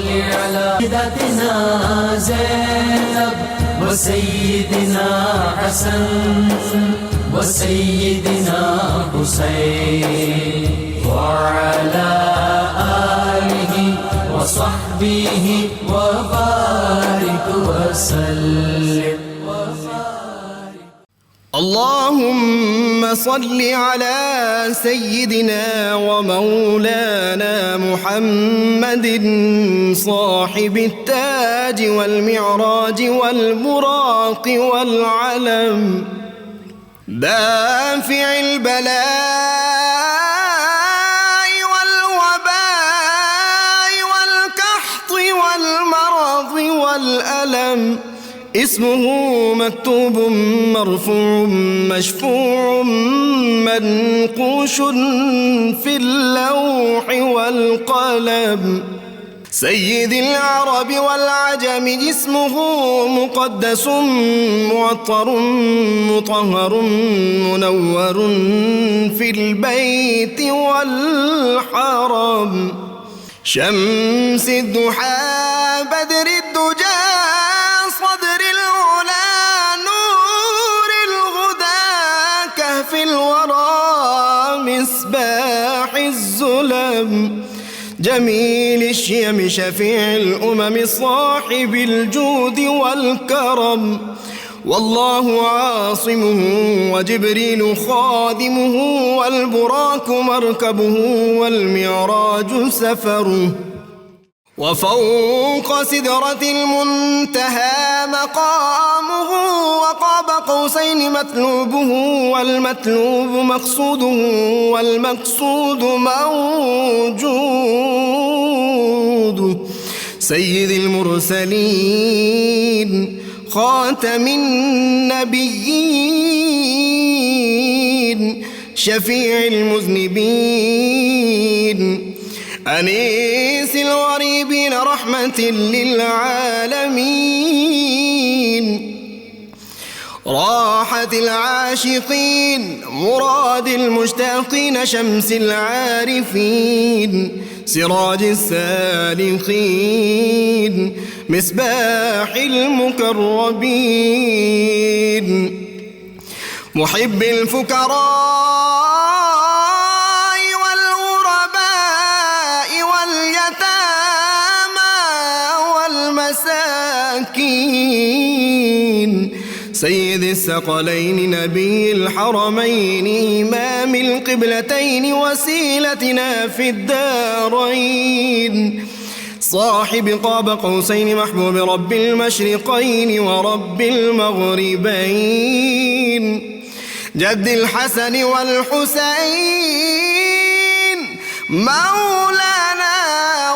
على سيدتنا زينب وسيدنا حسن وسيدنا حسين وعلى آله وصحبه وبارك وسلم. اللهم صل على سيدنا ومولانا محمد صاحب التاج والمعراج والبراق والعلم دافع البلاء والوباء والقحط والمرض والألم اسمه مكتوب مرفوع مشفوع منقوش في اللوح والقلم سيد العرب والعجم اسمه مقدس معطر مطهر منور في البيت والحرم شمس الضحى بدر الدجى صدر العلا نور الهدى كهف الورى مصباح الظلم جميل الشيم شفيع الأمم صاحب الجود والكرم والله عاصمه وجبريل خادمه والبراك مركبه والمعراج سفره وفوق سدرة المنتهى مقامه وقاب قوسين مطلوبه والمطلوب مقصوده والمقصود موجود سيد المرسلين خاتم النبيين شفيع المذنبين أنيس الغريبين رحمة للعالمين راحة العاشقين مراد المشتاقين شمس العارفين سراج السالكين مصباح المقربين محب الفقراء سيد الثقلين نبي الحرمين إمام القبلتين وسيلتنا في الدارين صاحب قاب قوسين محبوب رب المشرقين ورب المغربين جد الحسن والحسين مولانا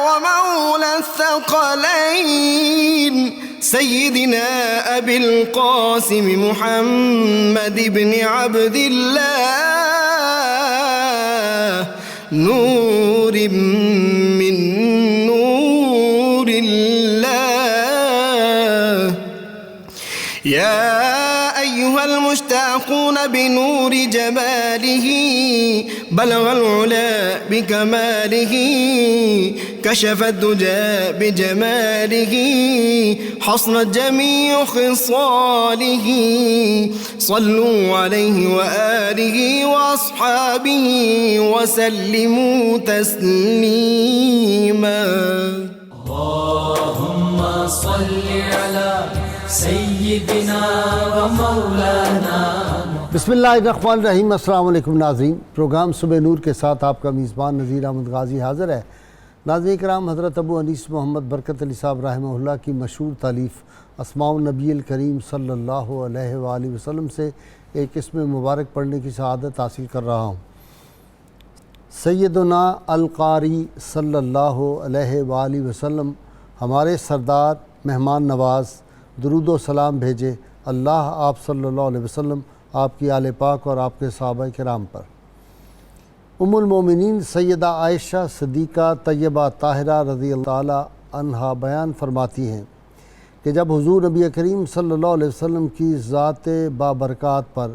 ومولى الثقلين سيدنا أبي القاسم محمد بن عبد الله نور من نور الله يا أيها المشتاقون بنور جماله بلغ العلا بكماله كشف الدجى بجماله حصنت جميع خصاله صلوا عليه وآله وأصحابه وسلموا تسليما. اللهم صل على سيدنا ومولانا. بسم اللہ الرحمن الرحیم. السلام علیکم ناظرین. پروگرام صبح نور کے ساتھ آپ کا میزبان نذیر احمد غازی حاضر ہے. ناظرین کرام، حضرت ابو انیس محمد برکت علی صاحب رحمہ اللہ کی مشہور تالیف اسماء النبی الکریم صلی اللہ علیہ وآلہ وسلم سے ایک اسم مبارک پڑھنے کی سعادت حاصل کر رہا ہوں. سیدنا القاری صلی اللہ علیہ وآلہ وسلم ہمارے سردار مہمان نواز درود و سلام بھیجے اللہ آپ صلی اللہ علیہ وسلم، آپ کی آل پاک اور آپ کے صحابہ کرام پر. ام المومنین سیدہ عائشہ صدیقہ طیبہ طاہرہ رضی اللہ تعالی عنہا بیان فرماتی ہیں کہ جب حضور نبی کریم صلی اللہ علیہ وسلم کی ذات بابرکات پر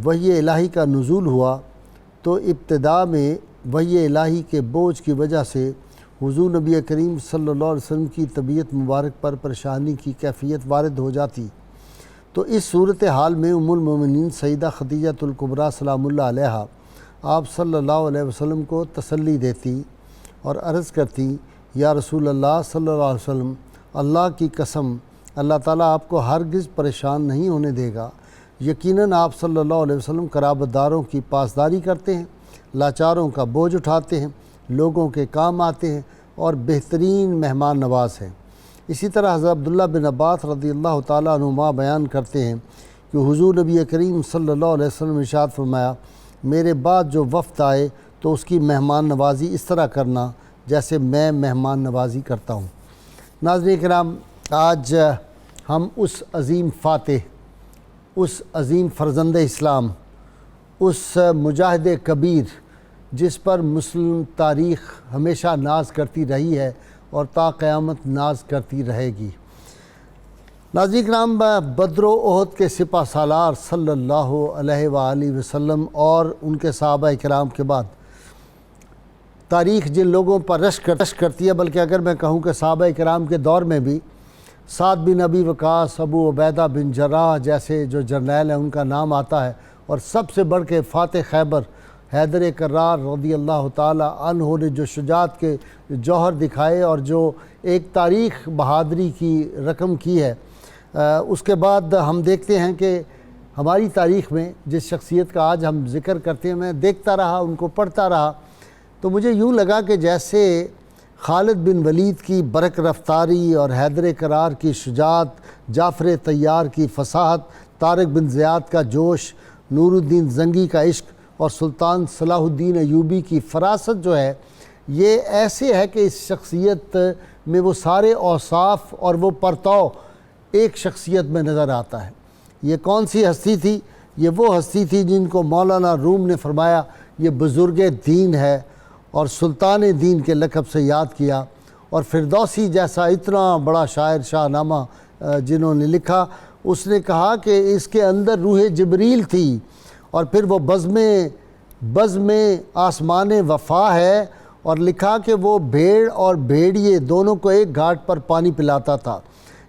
وحی الہی کا نزول ہوا تو ابتدا میں وحی الہی کے بوجھ کی وجہ سے حضور نبی کریم صلی اللہ علیہ وسلم کی طبیعت مبارک پر پریشانی کی کیفیت وارد ہو جاتی تو اس صورتحال میں ام المومنین سیدہ خدیجۃ الکبریٰ سلام اللہ علیہا آپ صلی اللہ علیہ وسلم کو تسلی دیتی اور عرض کرتی یا رسول اللہ صلی اللہ علیہ وسلم، اللہ کی قسم اللہ تعالیٰ آپ کو ہرگز پریشان نہیں ہونے دے گا، یقیناً آپ صلی اللہ علیہ وسلم قرابت داروں کی پاسداری کرتے ہیں، لاچاروں کا بوجھ اٹھاتے ہیں، لوگوں کے کام آتے ہیں اور بہترین مہمان نواز ہیں۔ اسی طرح حضرت عبداللہ بن عباس رضی اللہ تعالیٰ عنہما بیان کرتے ہیں کہ حضور نبی کریم صلی اللہ علیہ وسلم ارشاد فرمایا، میرے بعد جو وفد آئے تو اس کی مہمان نوازی اس طرح کرنا جیسے میں مہمان نوازی کرتا ہوں۔ ناظرین کرام، آج ہم اس عظیم فاتح، اس عظیم فرزند اسلام، اس مجاہد کبیر جس پر مسلم تاریخ ہمیشہ ناز کرتی رہی ہے اور تا قیامت ناز کرتی رہے گی۔ ناظرین کرام، بدر و احد کے سپہ سالار صلی اللہ علیہ وآلہ وسلم اور ان کے صحابہ کرام کے بعد تاریخ جن لوگوں پر رشک کرتی ہے، بلکہ اگر میں کہوں کہ صحابہ کرام کے دور میں بھی سعد بن ابی وقاص، ابو عبیدہ بن جراح جیسے جو جرنیل ہیں ان کا نام آتا ہے، اور سب سے بڑھ کے فاتح خیبر حیدر کرار رضی اللہ تعالی عنہ نے جو شجاعت کے جوہر دکھائے اور جو ایک تاریخ بہادری کی رقم کی ہے، اس کے بعد ہم دیکھتے ہیں کہ ہماری تاریخ میں جس شخصیت کا آج ہم ذکر کرتے ہیں، میں دیکھتا رہا، ان کو پڑھتا رہا تو مجھے یوں لگا کہ جیسے خالد بن ولید کی برق رفتاری اور حیدر کرار کی شجاعت، جعفر طیار کی فصاحت، طارق بن زیاد کا جوش، نور الدین زنگی کا عشق اور سلطان صلاح الدین ایوبی کی فراست جو ہے، یہ ایسے ہے کہ اس شخصیت میں وہ سارے اوصاف اور وہ پرتو ایک شخصیت میں نظر آتا ہے۔ یہ کون سی ہستی تھی؟ یہ وہ ہستی تھی جن کو مولانا روم نے فرمایا یہ بزرگ دین ہے اور سلطان دین کے لقب سے یاد کیا، اور فردوسی جیسا اتنا بڑا شاعر شاہ نامہ جنہوں نے لکھا، اس نے کہا کہ اس کے اندر روح جبریل تھی، اور پھر وہ بزم آسمان وفا ہے، اور لکھا کہ وہ بھیڑ اور بھیڑیے دونوں کو ایک گھاٹ پر پانی پلاتا تھا۔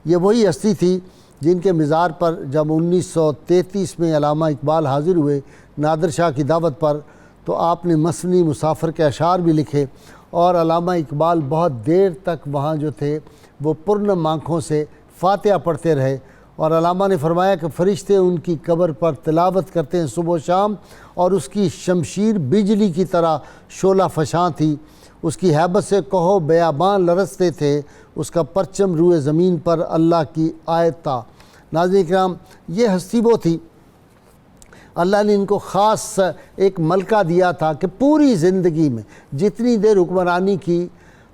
یہ وہی ہستی تھی جن کے مزار پر جب 1933 میں علامہ اقبال حاضر ہوئے نادر شاہ کی دعوت پر، تو آپ نے مثنی مسافر کے اشعار بھی لکھے، اور علامہ اقبال بہت دیر تک وہاں جو تھے وہ پرنم آنکھوں سے فاتحہ پڑھتے رہے، اور علامہ نے فرمایا کہ فرشتے ان کی قبر پر تلاوت کرتے ہیں صبح و شام، اور اس کی شمشیر بجلی کی طرح شعلہ فشاں تھی، اس کی ہیبت سے کہو بیابان لرزتے تھے، اس کا پرچم روئے زمین پر اللہ کی آیت تھا۔ ناظرین کرام، یہ ہستی وہ تھی، اللہ نے ان کو خاص ایک ملکہ دیا تھا کہ پوری زندگی میں جتنی دیر حکمرانی کی،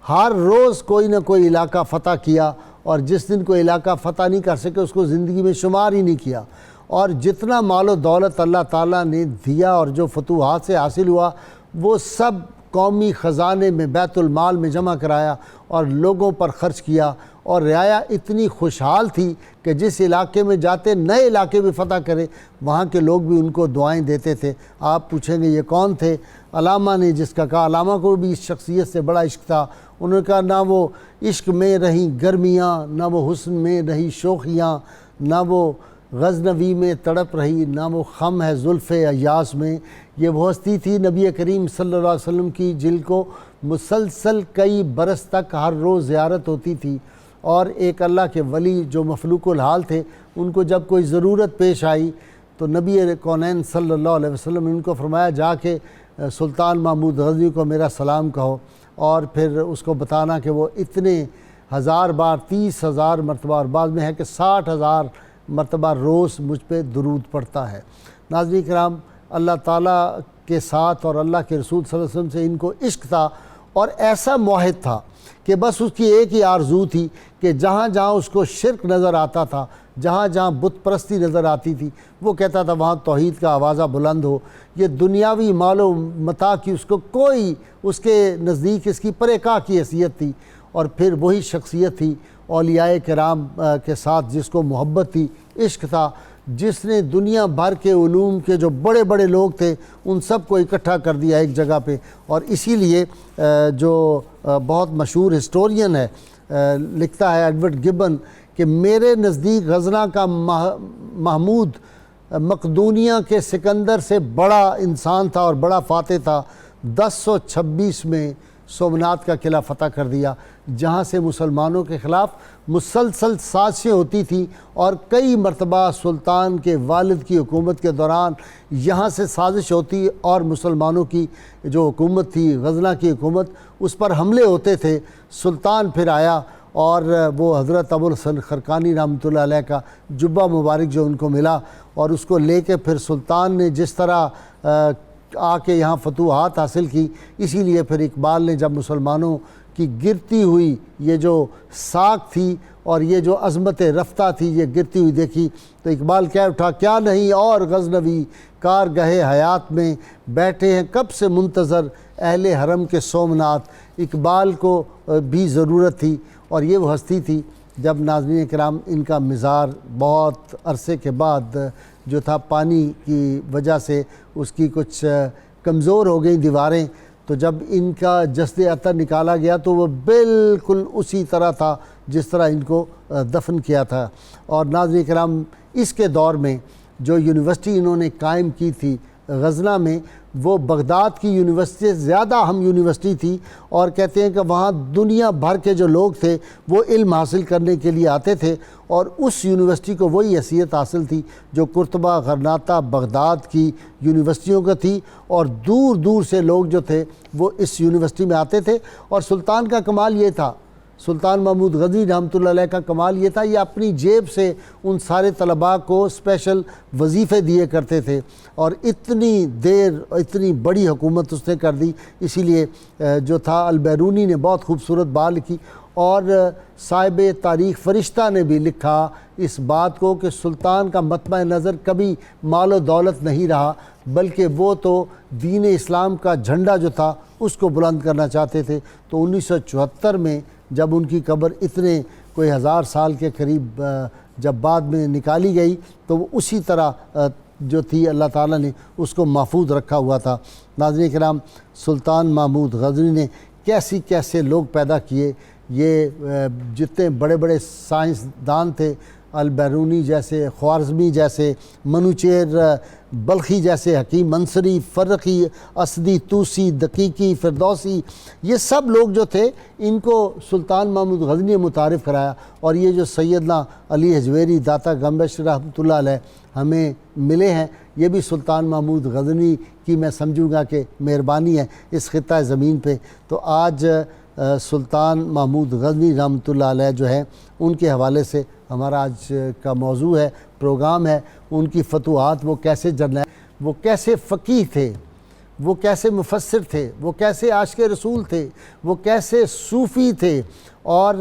ہر روز کوئی نہ کوئی علاقہ فتح کیا، اور جس دن کوئی علاقہ فتح نہیں کر سکے اس کو زندگی میں شمار ہی نہیں کیا، اور جتنا مال و دولت اللہ تعالیٰ نے دیا اور جو فتوحات سے حاصل ہوا وہ سب قومی خزانے میں بیت المال میں جمع کرایا اور لوگوں پر خرچ کیا، اور رعایا اتنی خوشحال تھی کہ جس علاقے میں جاتے نئے علاقے بھی فتح کرے وہاں کے لوگ بھی ان کو دعائیں دیتے تھے۔ آپ پوچھیں گے یہ کون تھے؟ علامہ نے جس کا کہا، علامہ کو بھی اس شخصیت سے بڑا عشق تھا۔ انہوں نے کہا نہ وہ عشق میں رہیں گرمیاں، نہ وہ حسن میں رہی شوخیاں، نہ وہ غزنوی میں تڑپ رہی، نہ وہ خم ہے زلف ایاز میں۔ یہ وہ ہستی تھی نبی کریم صلی اللہ علیہ وسلم کی جن کو مسلسل کئی برس تک ہر روز زیارت ہوتی تھی، اور ایک اللہ کے ولی جو مفلوق الحال تھے، ان کو جب کوئی ضرورت پیش آئی تو نبی کونین صلی اللہ علیہ وسلم نے ان کو فرمایا جا کے سلطان محمود غزنوی کو میرا سلام کہو، اور پھر اس کو بتانا کہ وہ اتنے ہزار بار 30,000 مرتبہ، اور بعض میں ہے کہ 60,000 مرتبہ روز مجھ پہ درود پڑھتا ہے۔ ناظرین کرام، اللہ تعالیٰ کے ساتھ اور اللہ کے رسول صلی اللہ علیہ وسلم سے ان کو عشق تھا، اور ایسا موحد تھا کہ بس اس کی ایک ہی آرزو تھی کہ جہاں جہاں اس کو شرک نظر آتا تھا، جہاں جہاں بت پرستی نظر آتی تھی، وہ کہتا تھا وہاں توحید کا آوازہ بلند ہو۔ یہ دنیاوی مال و متاع کی اس کو کوئی، اس کے نزدیک اس کی پرےکاہ کی حیثیت تھی، اور پھر وہی شخصیت تھی اولیاء کرام کے ساتھ جس کو محبت تھی، عشق تھا، جس نے دنیا بھر کے علوم کے جو بڑے بڑے لوگ تھے ان سب کو اکٹھا کر دیا ایک جگہ پہ. اور اسی لیے جو بہت مشہور ہسٹورین ہے لکھتا ہے ایڈورڈ گبن کہ میرے نزدیک غزنہ کا محمود مقدونیہ کے سکندر سے بڑا انسان تھا اور بڑا فاتح تھا. 1026 میں سومناتھ کا قلعہ فتح کر دیا جہاں سے مسلمانوں کے خلاف مسلسل سازشیں ہوتی تھیں اور کئی مرتبہ سلطان کے والد کی حکومت کے دوران یہاں سے سازش ہوتی اور مسلمانوں کی جو حکومت تھی غزنہ کی حکومت اس پر حملے ہوتے تھے. سلطان پھر آیا اور وہ حضرت ابو الحسن خرقانی رحمۃ اللہ علیہ کا جبہ مبارک جو ان کو ملا اور اس کو لے کے پھر سلطان نے جس طرح آ کے یہاں فتوحات حاصل کی. اسی لیے پھر اقبال نے جب مسلمانوں کی گرتی ہوئی یہ جو ساکھ تھی اور یہ جو عظمت رفتہ تھی یہ گرتی ہوئی دیکھی تو اقبال کہہ اٹھا کیا نہیں اور غزنوی کارگاہ حیات میں بیٹھے ہیں کب سے منتظر اہل حرم کے سومناتھ. اقبال کو بھی ضرورت تھی اور یہ وہ ہستی تھی جب ناظرین کرام ان کا مزار بہت عرصے کے بعد جو تھا پانی کی وجہ سے اس کی کچھ کمزور ہو گئیں دیواریں تو جب ان کا جسد عطر نکالا گیا تو وہ بالکل اسی طرح تھا جس طرح ان کو دفن کیا تھا. اور ناظرین کرام اس کے دور میں جو یونیورسٹی انہوں نے قائم کی تھی غزنہ میں وہ بغداد کی یونیورسٹی سے زیادہ اہم یونیورسٹی تھی اور کہتے ہیں کہ وہاں دنیا بھر کے جو لوگ تھے وہ علم حاصل کرنے کے لیے آتے تھے اور اس یونیورسٹی کو وہی حیثیت حاصل تھی جو قرطبہ غرناطہ بغداد کی یونیورسٹیوں کا تھی اور دور دور سے لوگ جو تھے وہ اس یونیورسٹی میں آتے تھے. اور سلطان کا کمال یہ تھا سلطان محمود غزنوی رحمۃ اللہ علیہ کا کمال یہ تھا یہ اپنی جیب سے ان سارے طلباء کو اسپیشل وظیفے دیے کرتے تھے اور اتنی دیر اتنی بڑی حکومت اس نے کر دی. اسی لیے جو تھا البیرونی نے بہت خوبصورت بات لکھی اور صاحب تاریخ فرشتہ نے بھی لکھا اس بات کو کہ سلطان کا مطمع نظر کبھی مال و دولت نہیں رہا بلکہ وہ تو دین اسلام کا جھنڈا جو تھا اس کو بلند کرنا چاہتے تھے. تو 1974 میں جب ان کی قبر اتنے کوئی 1000 سال کے قریب جب بعد میں نکالی گئی تو وہ اسی طرح جو تھی اللہ تعالیٰ نے اس کو محفوظ رکھا ہوا تھا. ناظرین کرام سلطان محمود غزنوی نے کیسے لوگ پیدا کیے. یہ جتنے بڑے بڑے سائنسدان تھے البیرونی جیسے خوارزمی جیسے منوچیر بلخی جیسے حکیم منصری فرقی اسدی توسی دقیقی فردوسی یہ سب لوگ جو تھے ان کو سلطان محمود غزنوی نے متعارف کرایا. اور یہ جو سیدنا علی حجویری داتا گنبش رحمۃ اللہ علیہ ہمیں ملے ہیں یہ بھی سلطان محمود غزنوی کی میں سمجھوں گا کہ مہربانی ہے اس خطہ زمین پہ. تو آج سلطان محمود غزنوی رحمۃ اللہ علیہ جو ہے ان کے حوالے سے ہمارا آج کا موضوع ہے پروگرام ہے ان کی فتوحات وہ کیسے جرنیل وہ کیسے فقیہ تھے وہ کیسے مفسر تھے وہ کیسے عاشق رسول تھے وہ کیسے صوفی تھے اور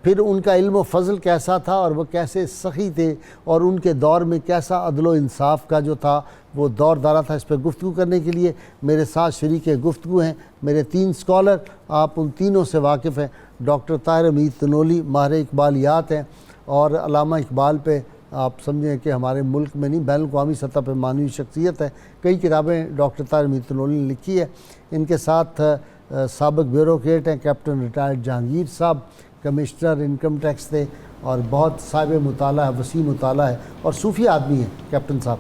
پھر ان کا علم و فضل کیسا تھا اور وہ کیسے سخی تھے اور ان کے دور میں کیسا عدل و انصاف کا جو تھا وہ دور دارا تھا. اس پہ گفتگو کرنے کے لیے میرے ساتھ شریک گفتگو ہیں میرے 3 اسکالر. آپ ان تینوں سے واقف ہیں. ڈاکٹر طاہر امید تنولی ماہر اقبالیات ہیں اور علامہ اقبال پہ آپ سمجھیں کہ ہمارے ملک میں نہیں بین الاقوامی سطح پہ معنوی شخصیت ہے. کئی کتابیں ڈاکٹر طاہر امید تنولی نے لکھی ہے. ان کے ساتھ سابق بیوروکریٹ ہیں کیپٹن ریٹائرڈ جہانگیر صاحب کمشنر انکم ٹیکس تھے اور بہت صاحب مطالعہ ہے وسیع مطالعہ ہے اور صوفی آدمی ہیں کیپٹن صاحب.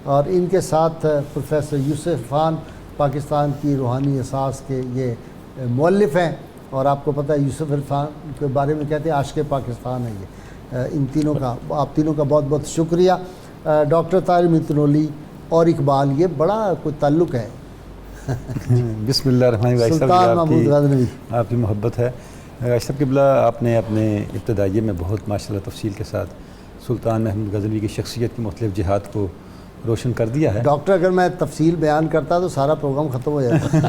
اور ان کے ساتھ پروفیسر یوسف عرفان پاکستان کی روحانی اساس کے یہ مؤلف ہیں اور آپ کو پتہ ہے یوسف عرفان کے بارے میں کہتے ہیں عاشق پاکستان ہے یہ. ان تینوں کا آپ تینوں کا بہت بہت شکریہ. ڈاکٹر طاہر امید تنولی اور اقبال یہ بڑا کوئی تعلق ہے. بسم اللہ الرحمن الرحیم. سلطان محمود غزنوی آپ کی محبت ہے. اشرف قبلہ آپ نے اپنے ابتدائیے میں بہت ماشاءاللہ تفصیل کے ساتھ سلطان محمود غزنوی کی شخصیت کی مختلف جہات کو روشن کر دیا ہے. ڈاکٹر اگر میں تفصیل بیان کرتا تو سارا پروگرام ختم ہو جاتا.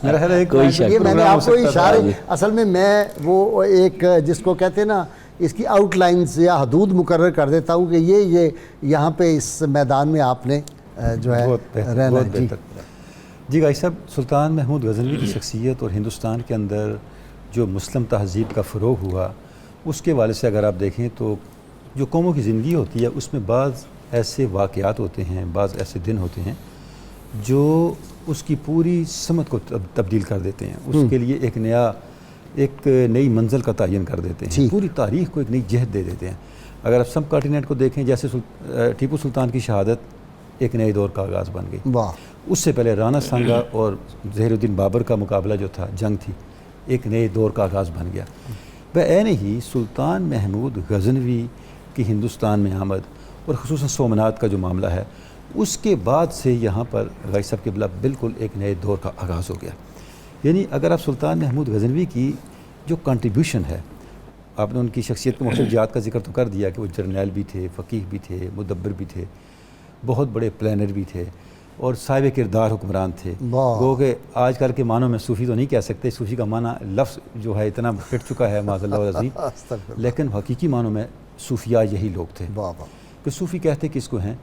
میرا خیال ہے یہ میں نے آپ کو اشارے اصل میں وہ ایک جس کو کہتے ہیں نا اس کی آؤٹ لائنز یا حدود مقرر کر دیتا ہوں کہ یہ یہاں پہ اس میدان میں آپ نے جو ہے رہنا. جی بھائی صاحب سلطان محمود غزنوی کی شخصیت اور ہندوستان کے اندر جو مسلم تہذیب کا فروغ ہوا اس کے والے سے اگر آپ دیکھیں تو جو قوموں کی زندگی ہوتی ہے اس میں بعض ایسے واقعات ہوتے ہیں، بعض ایسے دن ہوتے ہیں جو اس کی پوری سمت کو تبدیل کر دیتے ہیں، اس کے لیے ایک نئی منزل کا تعین کر دیتے ہیں، پوری تاریخ کو ایک نئی جہت دے دیتے ہیں۔ اگر آپ سب کانٹیننٹ کو دیکھیں، جیسے ٹیپو سلطان کی شہادت ایک نئے دور کا آغاز بن گئی۔ اس سے پہلے رانا سانگا اور ظہیر الدین بابر کا مقابلہ جو تھا، جنگ تھی، ایک نئے دور کا آغاز بن گیا۔ بعین ہی سلطان محمود غزنوی کی ہندوستان میں آمد اور خصوصاً سومنات کا جو معاملہ ہے، اس کے بعد سے یہاں پر غازی صاحب قبلہ بالکل ایک نئے دور کا آغاز ہو گیا۔ یعنی اگر آپ سلطان محمود غزنوی کی جو کنٹریبیوشن ہے، آپ نے ان کی شخصیت کے مختلف جہات کا ذکر تو کر دیا کہ وہ جرنیل بھی تھے، فقیہ بھی تھے، مدبر بھی تھے، بہت بڑے پلانر بھی تھے اور صاحب کردار حکمران تھے۔ گو کہ آج کل کے معنوں میں صوفی تو نہیں کہہ سکتے، صوفی کا معنی لفظ جو ہے اتنا پھٹ چکا ہے معاذ اللہ العظیم، لیکن حقیقی معنوں میں صوفیاء یہی لوگ تھے کہ صوفی کہتے کس کو ہیں؟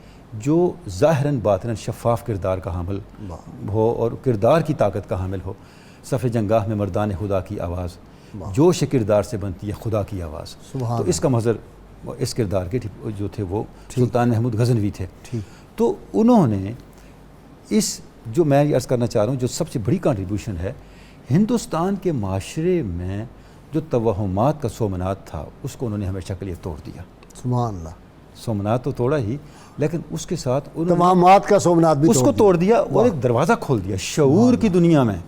جو ظاہراً باطناً شفاف کردار کا حامل ہو اور کردار کی طاقت کا حامل ہو۔ صف جنگاہ میں مردان خدا کی آواز جوش کردار سے بنتی ہے خدا کی آواز، تو اس کا مظہر اس کردار کے جو تھے وہ سلطان محمود غزنوی تھے۔ تو انہوں نے اس جو میں عرض کرنا چاہ رہا ہوں جو سب سے بڑی کنٹریبیوشن ہے، ہندوستان کے معاشرے میں جو توہمات کا سومنات تھا اس کو انہوں نے ہمیشہ کے لیے توڑ دیا۔ سبحان اللہ، سومنات تو توڑا ہی، لیکن اس کے ساتھ توہمات کا سومنات بھی اس کو توڑ دیا اور ایک دروازہ کھول دیا شعور کی دنیا میں۔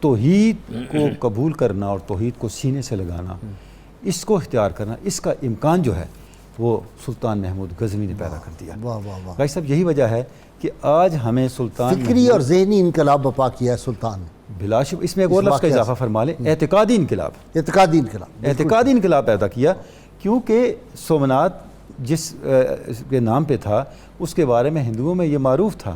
توحید کو قبول کرنا اور توحید کو سینے سے لگانا، اس کو اختیار کرنا، اس کا امکان جو ہے وہ سلطان محمود غزنوی نے پیدا کر دیا۔ بھائی صاحب یہی وجہ ہے کہ آج ہمیں سلطان فکری اور ذہنی انقلاب برپا کیا ہے سلطان نے، بلا شبہ۔ اس میں ایک اور لفظ کا اضافہ فرما لیں، اعتقادی انقلاب، اعتقادی انقلاب پیدا کیا، کیونکہ سومنات جس کے نام پہ تھا اس کے بارے میں ہندوؤں میں یہ معروف تھا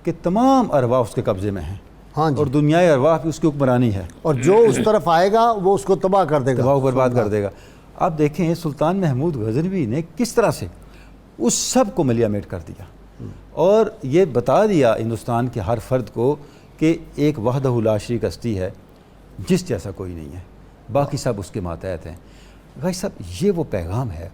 کہ تمام ارواح اس کے قبضے میں ہیں اور دنیائے ارواح بھی اس کی حکمرانی ہے، اور جو اس طرف آئے گا وہ اس کو تباہ کر دے گا، تباہ و برباد کر دے گا۔ آپ دیکھیں سلطان محمود غزنوی نے کس طرح سے اس سب کو ملیا میٹ کر دیا اور یہ بتا دیا ہندوستان کے ہر فرد کو کہ ایک وحدہ لا شریک ہستی ہے جس جیسا کوئی نہیں ہے، باقی سب اس کے ماتحت ہیں۔ بھائی صاحب یہ وہ پیغام ہے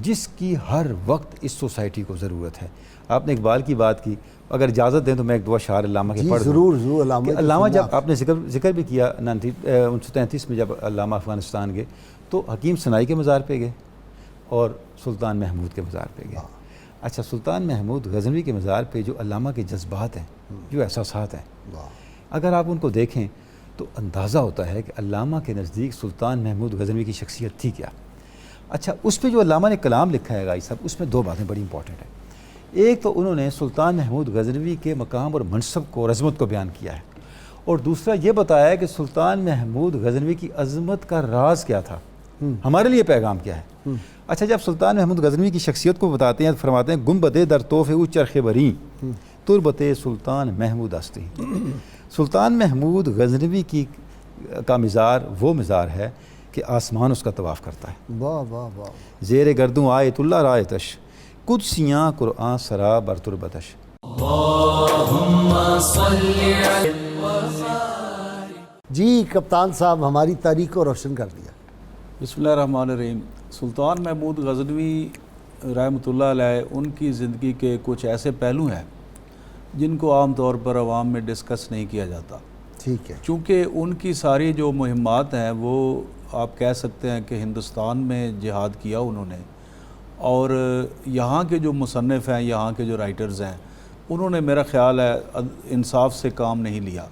جس کی ہر وقت اس سوسائٹی کو ضرورت ہے۔ آپ نے اقبال کی بات کی، اگر اجازت دیں تو میں ایک دو اشعار علامہ کے پڑھ دوں۔ ضرور علامہ جب آپ نے ذکر بھی کیا 1933 میں جب علامہ افغانستان گئے تو حکیم سنائی کے مزار پہ گئے اور سلطان محمود کے مزار پہ گئے۔ اچھا، سلطان محمود غزنوی کے مزار پہ جو علامہ کے جذبات ہیں، جو احساسات ہیں، اگر آپ ان کو دیکھیں تو اندازہ ہوتا ہے کہ علامہ کے نزدیک سلطان محمود غزنوی کی شخصیت تھی کیا۔ اچھا، اس پہ جو علامہ نے کلام لکھا ہے غازی صاحب، اس میں دو باتیں بڑی امپورٹنٹ ہیں۔ ایک تو انہوں نے سلطان محمود غزنوی کے مقام اور منصب کو اور عظمت کو بیان کیا ہے، اور دوسرا یہ بتایا ہے کہ سلطان محمود غزنوی کی عظمت کا راز کیا تھا، ہمارے لیے پیغام کیا ہے۔ اچھا، جب سلطان محمود غزنوی کی شخصیت کو بتاتے ہیں فرماتے ہیں گنبدے در توف او چرخ بریں تربت سلطان محمود ہستی۔ سلطان محمود غزنوی کا مزار وہ مزار ہے کہ آسمان اس کا طواف کرتا ہے۔ واہ واہ واہ، زیر گردوں آیت اللہ رایتش قدسیاں قرآن سرا بر تربتش۔ اللہم صلی علی جی کپتان صاحب ہماری تاریخ کو روشن کر دیا۔ بسم اللہ الرحمن الرحیم۔ سلطان محمود غزنوی رحمۃ اللہ علیہ، ان کی زندگی کے کچھ ایسے پہلو ہیں جن کو عام طور پر عوام میں ڈسکس نہیں کیا جاتا، ٹھیک ہے، چونکہ ان کی ساری جو مہمات ہیں وہ آپ کہہ سکتے ہیں کہ ہندوستان میں جہاد کیا انہوں نے، اور یہاں کے جو مصنف ہیں، یہاں کے جو رائٹرز ہیں، انہوں نے میرا خیال ہے انصاف سے کام نہیں لیا،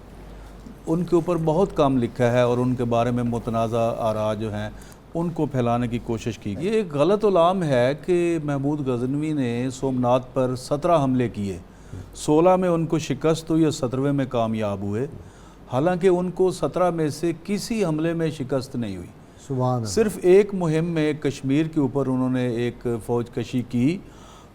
ان کے اوپر بہت کام لکھا ہے اور ان کے بارے میں متنازع آراء جو ہیں ان کو پھیلانے کی کوشش کی۔ یہ ایک غلط علام ہے کہ محمود غزنوی نے سومنات پر 17 حملے کیے، 16 میں ان کو شکست ہوئی اور 17ویں میں کامیاب ہوئے، حالانکہ ان کو 17 میں سے کسی حملے میں شکست نہیں ہوئی۔ سبحان اللہ۔ صرف ایک مہم میں کشمیر کے اوپر انہوں نے ایک فوج کشی کی،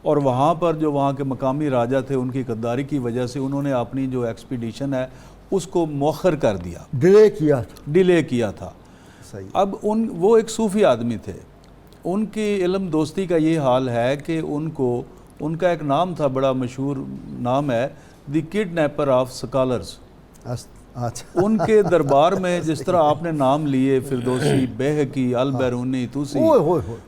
اور وہاں پر جو وہاں کے مقامی راجہ تھے ان کی غداری کی وجہ سے انہوں نے اپنی جو ایکسپیڈیشن ہے اس کو مؤخر کر دیا، ڈیلے کیا تھا۔ اب وہ ایک صوفی آدمی تھے، ان کی علم دوستی کا یہ حال ہے کہ ان کا ایک نام تھا، بڑا مشہور نام ہے، دی کڈنیپر آف سکالرز، اچھا ان کے دربار میں جس طرح آپ نے نام لیے فردوسی، بیہقی، البیرونی، توسی،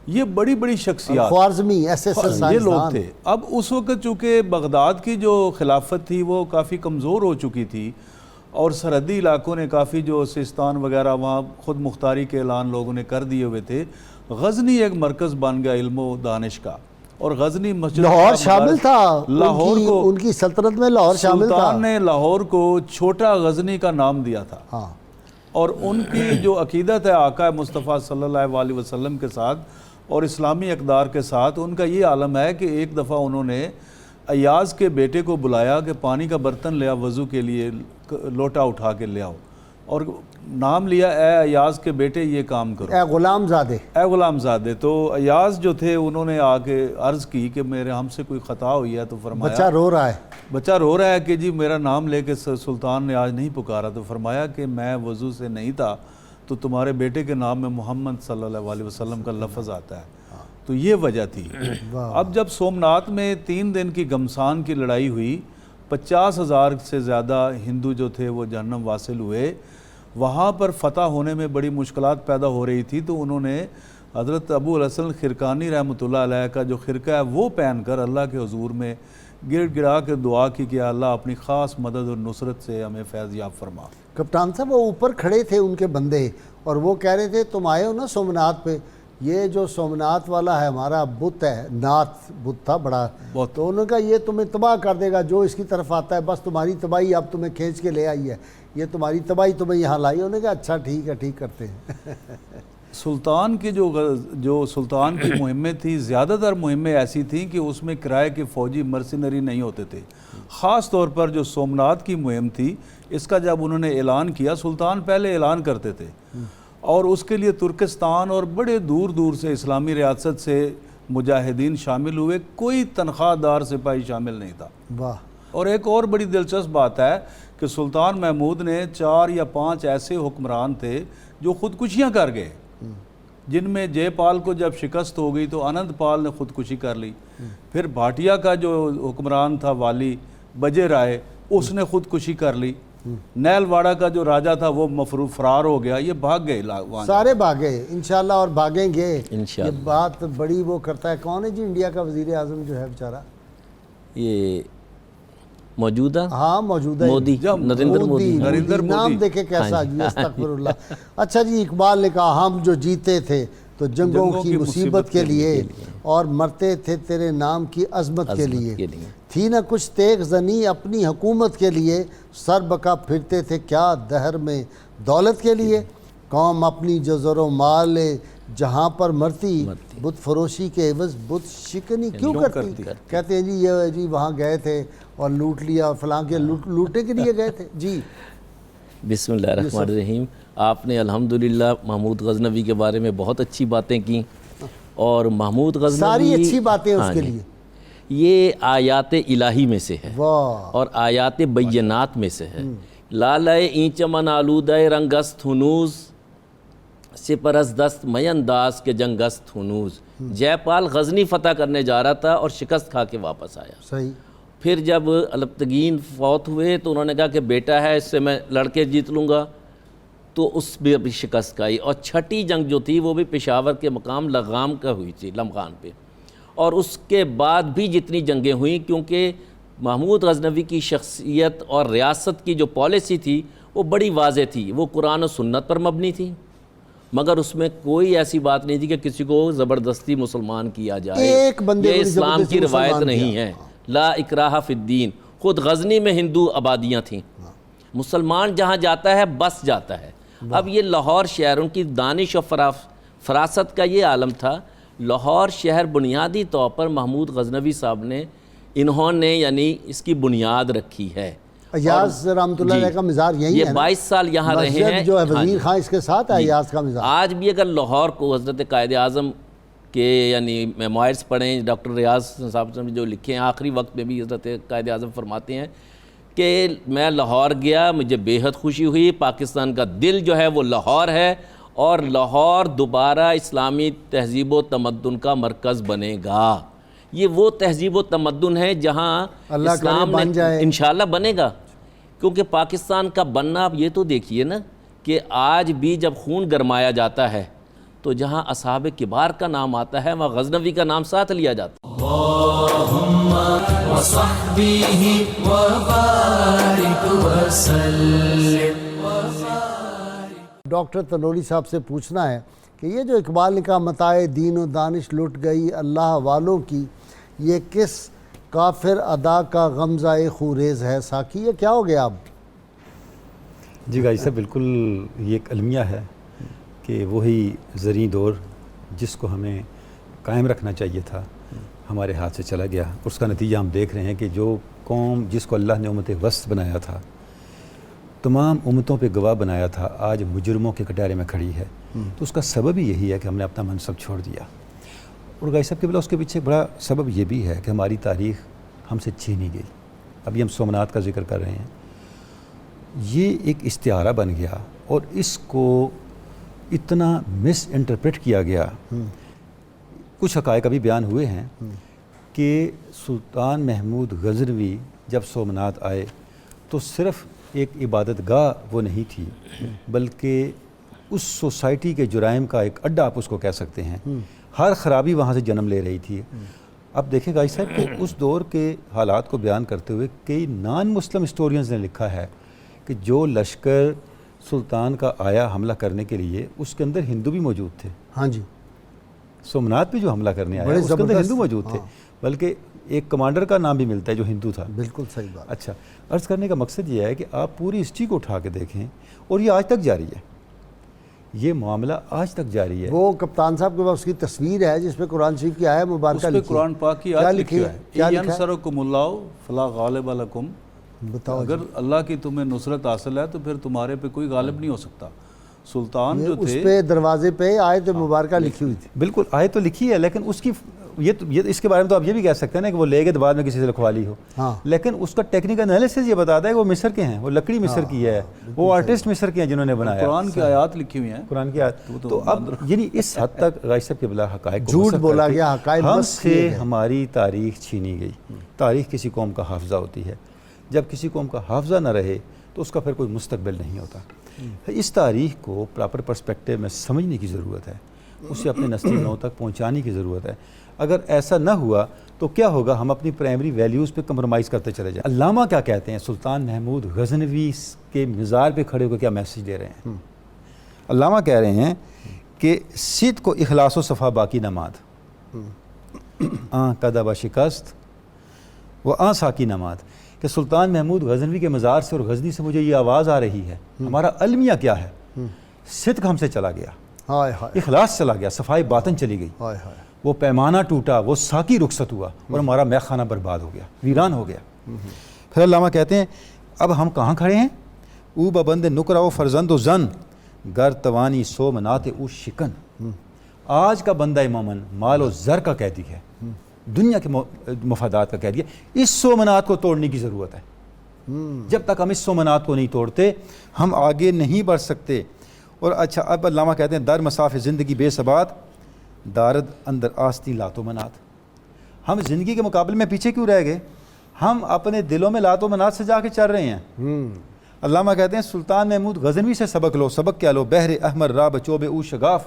یہ بڑی بڑی شخصیات، خوارزمی، ایسے یہ لوگ تھے۔ اب اس وقت چونکہ بغداد کی جو خلافت تھی وہ کافی کمزور ہو چکی تھی، اور سرحدی علاقوں نے کافی، جو سیستان وغیرہ وہاں خود مختاری کے اعلان لوگوں نے کر دیے ہوئے تھے۔ غزنی ایک مرکز بن گیا علم و دانش کا، اور غزنی مسجد لاہور شامل تھا، لاہور کو ان کی سلطنت میں لاہور شامل تھا۔ سلطان نے لاہور کو چھوٹا غزنی کا نام دیا تھا، ہاں، اور ان کی جو عقیدت ہے آقا مصطفیٰ صلی اللہ علیہ وسلم کے ساتھ اور اسلامی اقدار کے ساتھ، ان کا یہ عالم ہے کہ ایک دفعہ انہوں نے ایاز کے بیٹے کو بلایا کہ پانی کا برتن لیا وضو کے لیے، لوٹا اٹھا کے لے آؤ، اور نام لیا اے ایاز کے بیٹے یہ کام کرو، اے غلام زادے، اے غلام زادے۔ تو ایاز جو تھے انہوں نے آ کے عرض کی کہ میرے ہم سے کوئی خطا ہوئی ہے، تو فرمایا بچہ رو رہا ہے، بچہ رو رہا ہے کہ جی میرا نام لے کے سلطان نے آج نہیں پکارا، تو فرمایا کہ میں وضو سے نہیں تھا، تو تمہارے بیٹے کے نام میں محمد صلی اللہ علیہ وسلم کا لفظ آتا ہے۔ تو یہ وجہ تھی۔ اب جب سومنات میں 3 دن کی گھمسان کی لڑائی ہوئی، 50,000 سے زیادہ ہندو جو تھے وہ جہنم واصل ہوئے، وہاں پر فتح ہونے میں بڑی مشکلات پیدا ہو رہی تھی، تو انہوں نے حضرت ابو الحسن خرقانی رحمۃ اللہ علیہ کا جو خرقہ ہے وہ پہن کر اللہ کے حضور میں گر گرا کے دعا کی کہ اللہ اپنی خاص مدد اور نصرت سے ہمیں فیض یاب فرما۔ کپتان صاحب وہ اوپر کھڑے تھے ان کے بندے، اور وہ کہہ رہے تھے تم آئے ہو نا سومنات پہ، یہ جو سومنات والا ہے ہمارا بت ہے، ناتھ بت تھا بڑا، تو انہوں نے کہا یہ تمہیں تباہ کر دے گا، جو اس کی طرف آتا ہے بس تمہاری تباہی اب تمہیں کھینچ کے لے آئی ہے، یہ تمہاری تباہی تمہیں یہاں لائی۔ انہوں نے کہا اچھا ٹھیک ہے، ٹھیک کرتے ہیں۔ سلطان کی جو سلطان کی مہمیں تھیں، زیادہ تر مہمیں ایسی تھیں کہ اس میں کرائے کے فوجی مرسنری نہیں ہوتے تھے۔ خاص طور پر جو سومنات کی مہم تھی، اس کا جب انہوں نے اعلان کیا، سلطان پہلے اعلان کرتے تھے، اور اس کے لیے ترکستان اور بڑے دور دور سے اسلامی ریاست سے مجاہدین شامل ہوئے، کوئی تنخواہ دار سپاہی شامل نہیں تھا۔ واہ۔ اور ایک اور بڑی دلچسپ بات ہے کہ سلطان محمود نے 4 یا 5 ایسے حکمران تھے جو خودکشیاں کر گئے، جن میں جے پال کو جب شکست ہو گئی تو آنند پال نے خودکشی کر لی، پھر بھاٹیا کا جو حکمران تھا والی بجے رائے، اس نے خودکشی کر لی، نیل واڑہ کا جو راجہ تھا وہ فرار ہو گیا، یہ بھاگ گئے سارے بھاگے انشاءاللہ، اور بھاگیں گے۔ یہ بات بڑی وہ کرتا ہے، کون ہے جی انڈیا کا وزیر اعظم جو ہے بیچارہ؟ یہ موجودہ، ہاں موجودہ مودی، نریندر مودی۔ نام دیکھے کیسا جی، استغفر اللہ۔ اچھا جی، اقبال نے کہا ہم جو جیتے تھے تو جنگوں کی مصیبت کے لیے، اور مرتے تھے تیرے نام کی عظمت کے لیے، تھی نہ کچھ تیغ زنی اپنی حکومت کے لیے، سر بکا پھرتے تھے کیا دہر میں دولت کے لیے، قوم اپنی جو زر و مال جہاں پر مرتی، بت فروشی کے عوض بت شکنی کیوں کرتی؟ کہتے ہیں جی یہ جی وہاں گئے تھے اور لوٹ لیا، فلاں کے لوٹنے کے لیے گئے تھے۔ جی بسم اللہ الرحمن الرحیم۔ آپ نے الحمدللہ محمود غزنوی کے بارے میں بہت اچھی باتیں کی، اور محمود غزنوی ساری اچھی باتیں اس کے لیے، یہ آیات الہی میں سے ہے واہ، اور آیات بینات میں سے ہے۔ لالۂ این چمن آلودہ رنگست ہنوز، سپرس دست میں انداز کے جنگست ہنوز۔ جے پال غزنی فتح کرنے جا رہا تھا اور شکست کھا کے واپس آیا۔ صحیح۔ پھر جب البتگین فوت ہوئے تو انہوں نے کہا کہ بیٹا ہے، اس سے میں لڑ کے جیت لوں گا، تو اس بھی ابھی شکست کھائی۔ اور چھٹی جنگ جو تھی وہ بھی پشاور کے مقام لغام کا ہوئی تھی، لمغان پہ۔ اور اس کے بعد بھی جتنی جنگیں ہوئیں، کیونکہ محمود غزنوی کی شخصیت اور ریاست کی جو پالیسی تھی وہ بڑی واضح تھی، وہ قرآن و سنت پر مبنی تھی، مگر اس میں کوئی ایسی بات نہیں تھی کہ کسی کو زبردستی مسلمان کیا جائے۔ ایک بندے یہ اسلام کی روایت نہیں ہے، لا اکراہ فی الدین۔ خود غزنی میں ہندو آبادیاں تھیں، مسلمان جہاں جاتا ہے بس جاتا ہے۔ اب یہ لاہور شہر، ان کی دانش و فراست کا یہ عالم تھا۔ لاہور شہر بنیادی طور پر محمود غزنوی صاحب نے، انہوں نے یعنی اس کی بنیاد رکھی ہے۔ ایاز رحمۃ اللہ علیہ کا مزار یہی ہے، یہ 22 سال یہاں رہے ہیں، جو ہے وزیر خان اس کے ساتھ ہے ایاز کا مزار۔ آج بھی اگر لاہور کو حضرت قائد اعظم کے یعنی میموائرز پڑھیں، ڈاکٹر ریاض صاحب نے جو لکھے ہیں، آخری وقت میں بھی حضرت قائد اعظم فرماتے ہیں کہ میں لاہور گیا، مجھے بے حد خوشی ہوئی، پاکستان کا دل جو ہے وہ لاہور ہے، اور لاہور دوبارہ اسلامی تہذیب و تمدن کا مرکز بنے گا۔ یہ وہ تہذیب و تمدن ہے جہاں اسلام انشاءاللہ بنے گا۔ کیونکہ پاکستان کا بننا آپ یہ تو دیکھیے نا کہ آج بھی جب خون گرمایا جاتا ہے تو جہاں اصحاب کبار کا نام آتا ہے وہاں غزنوی کا نام ساتھ لیا جاتا ہے۔ اللهم وصحبه وبارك وسلم۔ ڈاکٹر تنوری صاحب سے پوچھنا ہے کہ یہ جو اقبال نے کہا متاع دین و دانش لٹ گئی اللہ والوں کی، یہ کس کافر ادا کا غمزہ خوریز ہے ساکی، یہ کیا ہو گیا اب؟ جی غازی صاحب، بالکل یہ ایک المیہ ہے کہ وہی زرعی دور جس کو ہمیں قائم رکھنا چاہیے تھا ہمارے ہاتھ سے چلا گیا۔ اس کا نتیجہ ہم دیکھ رہے ہیں کہ جو قوم جس کو اللہ نے امت وسط بنایا تھا، تمام امتوں پہ گواہ بنایا تھا، آج مجرموں کے کٹارے میں کھڑی ہے۔ تو اس کا سبب ہی یہی ہے کہ ہم نے اپنا منصب چھوڑ دیا۔ اور غازی صاحب کے بلا اس کے پیچھے بڑا سبب یہ بھی ہے کہ ہماری تاریخ ہم سے چھینی گئی۔ ابھی ہم سومنات کا ذکر کر رہے ہیں، یہ ایک استعارہ بن گیا اور اس کو اتنا مس انٹرپریٹ کیا گیا۔ کچھ حقائق ابھی بیان ہوئے ہیں کہ سلطان محمود غزنوی جب سومنات آئے تو صرف ایک عبادت گاہ وہ نہیں تھی، بلکہ اس سوسائٹی کے جرائم کا ایک اڈا آپ اس کو کہہ سکتے ہیں۔ ہر خرابی وہاں سے جنم لے رہی تھی۔ اب دیکھیں غازی صاحب کہ اس دور کے حالات کو بیان کرتے ہوئے کئی نان مسلم ہسٹورینز نے لکھا ہے کہ جو لشکر سلطان کا آیا حملہ کرنے کے لیے اس کے اندر ہندو بھی موجود تھے۔ ہاں جی، سومنات پہ جو حملہ کرنے آیا اس کے اندر ہندو موجود تھے، بلکہ ایک کمانڈر کا نام بھی ملتا ہے جو ہندو تھا۔ بالکل صحیح بات۔ اچھا، عرض کرنے کا مقصد یہ ہے کہ آپ پوری ہسٹری کو اٹھا کے دیکھیں اور یہ آج تک جاری ہے، یہ معاملہ آج تک جاری ہے۔ وہ کپتان صاحب کے پاس اس کی تصویر ہے جس پہ قرآن شریف کی آیت مبارکہ اس پہ قرآن پاک کی آیت لکھی ہے، کیا لکھا ہے؟ ینصرکم اللہ فلا غالب لکم، بتاؤ اگر اللہ کی تمہیں نصرت حاصل ہے تو پھر تمہارے پہ کوئی غالب نہیں ہو سکتا۔ سلطان جو اس تھے پہ دروازے پہ آیت مبارکہ لکھی ہوئی تھی۔ بالکل آیت تو لکھی ہے، لیکن اس کی یہ اس کے بارے میں تو آپ یہ بھی کہہ سکتے ہیں نا کہ وہ لے گئے تو بعد میں کسی سے لکھوا لی ہو، ہاں، لیکن اس کا ٹیکنیکل انالیسس یہ بتاتا ہے کہ وہ مصر کے ہیں، وہ لکڑی مصر کی ہے، وہ آرٹسٹ مصر کے ہیں جنہوں نے بنایا قرآن کی آیات لکھی ہوئی ہیں۔ قرآن کی آیت۔ تو اب یعنی اس حد تک غازی صاحب کے بلا حقائق کو جھوٹ مسخ بولا کر کے گیا، حقائق ہم مسخ کیے سے گئے۔ ہماری تاریخ چھینی گئی۔ تاریخ کسی قوم کا حافظہ ہوتی ہے، جب کسی قوم کا حافظہ نہ رہے تو اس کا پھر کوئی مستقبل نہیں ہوتا۔ اس تاریخ کو پراپر پرسپیکٹیو میں سمجھنے کی ضرورت ہے، اسے اپنے نسلی نو تک پہنچانے کی ضرورت ہے۔ اگر ایسا نہ ہوا تو کیا ہوگا؟ ہم اپنی پرائمری ویلیوز پہ کمپرومائز کرتے چلے جائیں۔ علامہ کیا کہتے ہیں؟ سلطان محمود غزنوی کے مزار پہ کھڑے ہو کے کیا میسیج دے رہے ہیں؟ علامہ کہہ رہے ہیں کہ صدق و اخلاص و صفا باقی نماد، کدبہ شکست وہ ساکی نماد، کہ سلطان محمود غزنوی کے مزار سے اور غزنی سے مجھے یہ آواز آ رہی ہے، ہمارا المیہ کیا ہے؟ صدق ہم سے چلا گیا، ہائے ہائے اخلاص چلا گیا، صفائی باطن چلی گئی، ہائے ہائے، وہ پیمانہ ٹوٹا، وہ ساکی رخصت ہوا اور ہمارا میخانہ برباد ہو گیا، ویران ہو گیا۔ پھر علامہ کہتے ہیں اب ہم کہاں کھڑے ہیں؟ او ببند نکرہ و فرزند و زن گر توانی سو منات او شکن۔ آج کا بندہ مومن مال و زر کا قیدی ہے، دنیا کے مفادات کا قیدی ہے، اس سومنات کو توڑنے کی ضرورت ہے۔ جب تک ہم اس سومنات کو نہیں توڑتے ہم آگے نہیں بڑھ سکتے۔ اور اچھا اب علامہ کہتے ہیں در مساف زندگی بے ثبات دارد اندر آستی لات و منات۔ ہم زندگی کے مقابلے میں پیچھے کیوں رہ گئے؟ ہم اپنے دلوں میں لات و منات سے جا کے چل رہے ہیں۔ علامہ کہتے ہیں سلطان محمود غزنوی سے سبق لو، سبق کیا لو؟ بحر احمر را بچوب او شگاف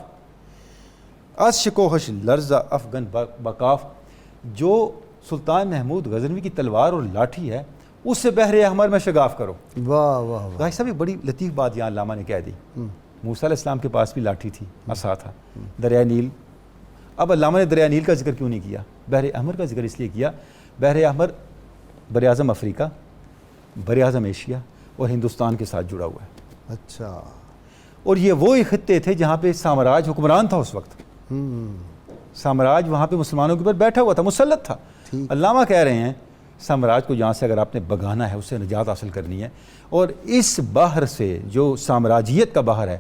از شکوہش لرزہ افغن بکاف۔ جو سلطان محمود غزنوی کی تلوار اور لاٹھی ہے اس سے بحر احمر میں شگاف کرو۔ واہ واہ واہ، غازی صاحب ایک بڑی لطیف بات یہاں علامہ نے کہہ دی۔ موسیٰ علیہ السلام کے پاس بھی لاٹھی تھی، عصا تھا، دریائے نیل۔ اب علامہ نے دریائے نیل کا ذکر کیوں نہیں کیا؟ بحر احمر کا ذکر اس لیے کیا، بحر احمر بر اعظم افریقہ، بر اعظم ایشیا اور ہندوستان کے ساتھ جڑا ہوا ہے۔ اچھا، اور یہ وہی خطے تھے جہاں پہ سامراج حکمران تھا اس وقت، سامراج وہاں پہ مسلمانوں کے اوپر بیٹھا ہوا تھا، مسلط تھا۔ علامہ کہہ رہے ہیں سامراج کو یہاں سے اگر آپ نے بگانا ہے، اس سے نجات حاصل کرنی ہے، اور اس بحر سے جو سامراجیت کا بحر ہے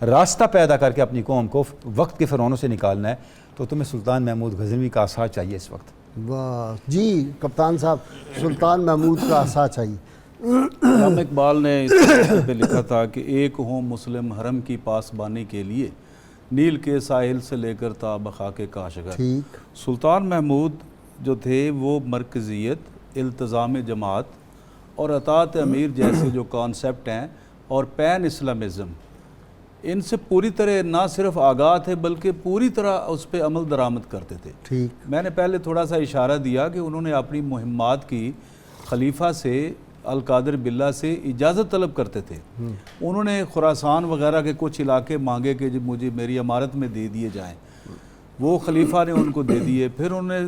راستہ پیدا کر کے اپنی قوم کو وقت کے فرعونوں سے نکالنا ہے، تو تمہیں سلطان محمود غزنوی کا عصا چاہیے اس وقت۔ واہ جی کپتان صاحب، سلطان محمود کا عصا چاہیے۔ علامہ اقبال نے اس پہ لکھا تھا کہ ایک ہوں مسلم حرم کی پاسبانی کے لیے، نیل کے ساحل سے لے کر تا بخاک کاشغر۔ ٹھیک، سلطان محمود جو تھے وہ مرکزیت، التزام جماعت اور اطاعت امیر جیسے جو کانسیپٹ ہیں اور پین اسلامزم، ان سے پوری طرح نہ صرف آگاہ تھے بلکہ پوری طرح اس پہ عمل درآمد کرتے تھے۔ ٹھیک، میں نے پہلے تھوڑا سا اشارہ دیا کہ انہوں نے اپنی مہمات کی خلیفہ سے، القادر باللہ سے اجازت طلب کرتے تھے۔ انہوں نے خراسان وغیرہ کے کچھ علاقے مانگے کہ مجھے میری امارت میں دے دیے جائیں، وہ خلیفہ نے ان کو دے دیے۔ پھر انہوں نے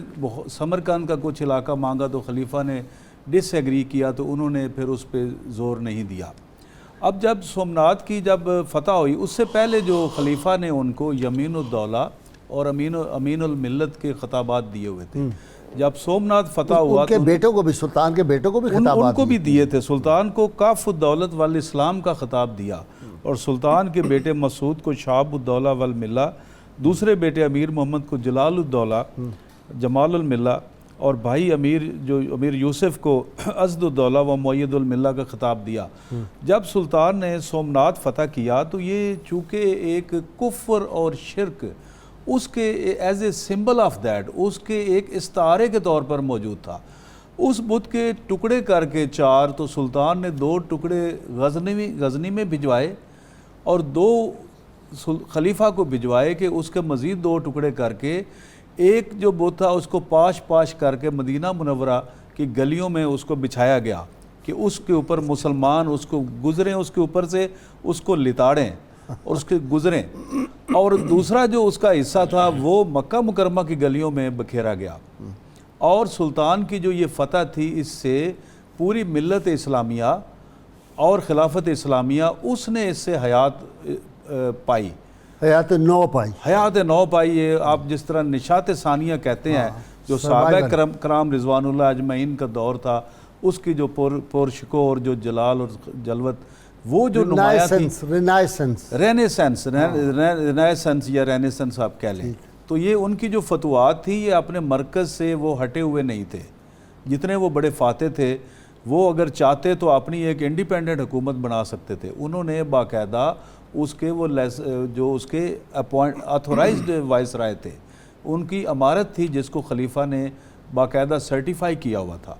سمرقند کا کچھ علاقہ مانگا تو خلیفہ نے ڈس ایگری کیا تو انہوں نے پھر اس پہ زور نہیں دیا۔ اب جب سومناتھ کی جب فتح ہوئی، اس سے پہلے جو خلیفہ نے ان کو یمین الدولہ اور امین الملت کے خطابات دیے ہوئے تھے۔ جب سومناتھ فتح ہوا ان کے بیٹوں کو بھی، سلطان کے بیٹوں کو بھی خطابات ان کو بھی دیے تھے۔ سلطان کو کاف الدولت والاسلام کا خطاب دیا، اور سلطان کے بیٹے مسعود کو شعب الدولہ والملہ، دوسرے بیٹے امیر محمد کو جلال الدولہ جمال الملہ، اور بھائی امیر یوسف کو اسد الدولہ و معید الملہ کا خطاب دیا۔ جب سلطان نے سومناتھ فتح کیا تو یہ چونکہ ایک کفر اور شرک اس کے as a symbol of that, اس کے ایک استعارے کے طور پر موجود تھا، اس بت کے ٹکڑے کر کے 4 تو سلطان نے 2 ٹکڑے غزنی میں بھجوائے اور 2 خلیفہ کو بھجوائے کہ اس کے مزید 2 ٹکڑے کر کے ایک جو بت تھا اس کو پاش کر کے مدینہ منورہ کی گلیوں میں اس کو بچھایا گیا کہ اس کے اوپر مسلمان اس کو گزریں، اس کے اوپر سے اس کو لتاڑیں اور اس کے گزریں، اور دوسرا جو اس کا حصہ تھا وہ مکہ مکرمہ کی گلیوں میں بکھیرا گیا۔ اور سلطان کی جو یہ فتح تھی، اس سے پوری ملت اسلامیہ اور خلافت اسلامیہ اس نے اس سے حیات پائی، حیات نو پائی۔ یہ آپ جس طرح نشاط ثانیہ کہتے ہیں، جو صحابہ کرام رضوان اللہ اجمعین کا دور تھا، اس کی جو پرشکو اور جو جلال اور جلوت، وہ جو نمایاں تھی، رینیسنس یا رینیسنس آپ کہہ لیں، تو یہ ان کی جو فتوحات تھی یہ اپنے مرکز سے وہ ہٹے ہوئے نہیں تھے۔ جتنے وہ بڑے فاتح تھے وہ اگر چاہتے تو اپنی ایک انڈیپینڈنٹ حکومت بنا سکتے تھے۔ انہوں نے باقاعدہ اس کے وہ جو اس کے اتھورائزڈ وائس رائے تھے، ان کی امارت تھی جس کو خلیفہ نے باقاعدہ سرٹیفائی کیا ہوا تھا،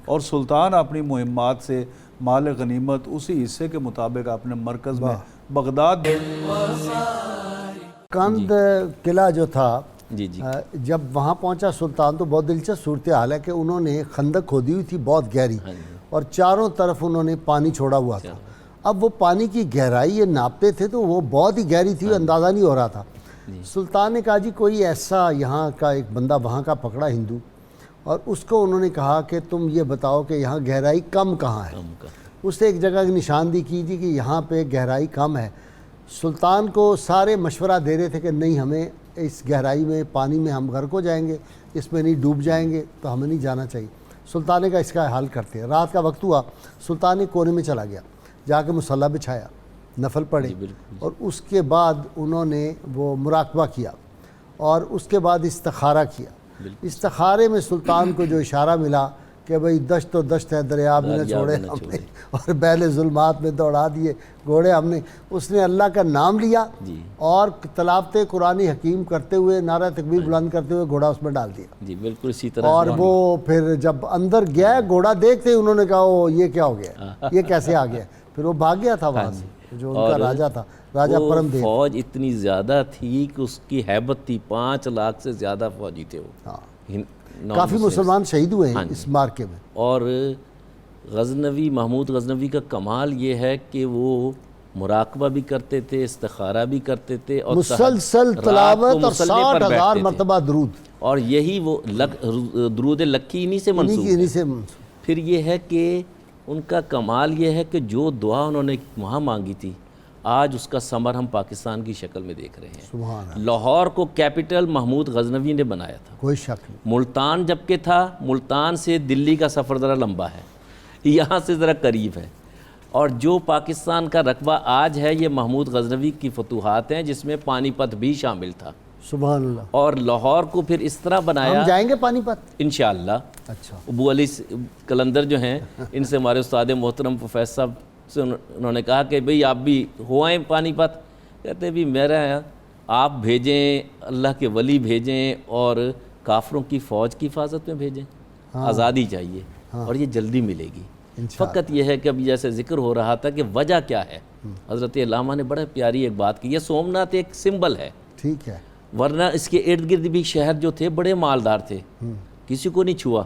اور سلطان اپنی مہمات سے مال غنیمت اسی حصے کے مطابق اپنے مرکز میں بغداد کند قلعہ جو تھا، جی جب وہاں پہنچا سلطان تو بہت دلچسپ صورتحال ہے کہ انہوں نے خندق کھودی ہوئی تھی بہت گہری، اور چاروں طرف انہوں نے پانی چھوڑا ہوا تھا۔ اب وہ پانی کی گہرائی یہ ناپتے تھے تو وہ بہت ہی گہری تھی، اندازہ نہیں ہو رہا تھا۔ سلطان نے کہا جی کوئی ایسا یہاں کا ایک بندہ وہاں کا پکڑا ہندو، اور اس کو انہوں نے کہا کہ تم یہ بتاؤ کہ یہاں گہرائی کم کہاں ہے۔ اس نے ایک جگہ کی نشاندہی کی تھی کہ یہاں پہ گہرائی کم ہے۔ سلطان کو سارے مشورہ دے رہے تھے کہ نہیں، ہمیں اس گہرائی میں پانی میں ہم غرق ہو جائیں گے، اس میں نہیں ڈوب جائیں گے، تو ہمیں نہیں جانا چاہیے۔ سلطان نے کہا اس کا حل کرتے ہیں۔ رات کا وقت ہوا، سلطان نے کونے میں چلا گیا، جا کے مصلی بچھایا، نفل پڑھے، اور اس کے بعد انہوں نے وہ مراقبہ کیا، اور اس کے بعد استخارہ کیا۔ استخارے میں سلطان کو جو اشارہ ملا کہ بھئی دشت تو دشت ہے، دریا میں نہ چھوڑے ہم نے، اور بیل ظلمات میں دوڑا دیے گھوڑے ہم نے۔ اس نے اللہ کا نام لیا اور تلاوت قرآن حکیم کرتے ہوئے، نعرہ تکبیر بلند کرتے ہوئے گھوڑا اس میں ڈال دیا۔ جی بالکل اسی طرح۔ اور وہ پھر جب اندر گیا گھوڑا دیکھتے ہی انہوں نے کہا وہ یہ کیا ہو گیا، یہ کیسے آ گیا؟ پھر وہ بھاگ گیا تھا وہاں سے، جو ان کا راجہ تھا، راجہ پرم دیو۔ فوج اتنی زیادہ تھی کہ اس کی ہیبت تھی، 5 لاکھ سے زیادہ فوجی تھے وہ، کافی مسلمان شہید ہوئے ہیں اس مارکے میں۔ اور غزنوی، محمود غزنوی کا کمال یہ ہے کہ وہ مراقبہ بھی کرتے تھے، استخارہ بھی کرتے تھے، اور مسلسل تلاوت اور 60,000 مرتبہ درود، اور یہی وہ درود لکی انہی سے منسوب۔ پھر یہ ہے کہ ان کا کمال یہ ہے کہ جو دعا انہوں نے وہاں مانگی تھی، آج اس کا ثمر ہم پاکستان کی شکل میں دیکھ رہے ہیں۔ سبحان اللہ۔ لاہور کو کیپٹل محمود غزنوی نے بنایا تھا، کوئی شک نہیں۔ ملتان جبکہ تھا، ملتان سے دلی کا سفر ذرا لمبا ہے، یہاں سے ذرا قریب ہے، اور جو پاکستان کا رقبہ آج ہے یہ محمود غزنوی کی فتوحات ہیں، جس میں پانی پت بھی شامل تھا۔ سبحان اللہ۔ اور لاہور کو پھر اس طرح بنایا، ہم جائیں گے پانی پت انشاءاللہ۔ اچھا، ابو علی کلندر جو ہیں، ان سے ہمارے استاد محترم پروفیسر صاحب سے انہوں نے کہا کہ بھئی آپ بھی ہو آئیں پانی پت، کہتے بھی میرا آپ بھیجیں، اللہ کے ولی بھیجیں اور کافروں کی فوج کی حفاظت میں بھیجیں، آزادی چاہیے اور یہ جلدی ملے گی۔ فقط یہ ہے کہ ابھی جیسے ذکر ہو رہا تھا کہ وجہ کیا ہے، حضرت علامہ نے بڑا پیاری ایک بات کی، یہ سومناتھ ایک سمبل ہے، ٹھیک ہے، ورنہ اس کے ارد گرد بھی شہر جو تھے بڑے مالدار تھے، کسی کو نہیں چھوا،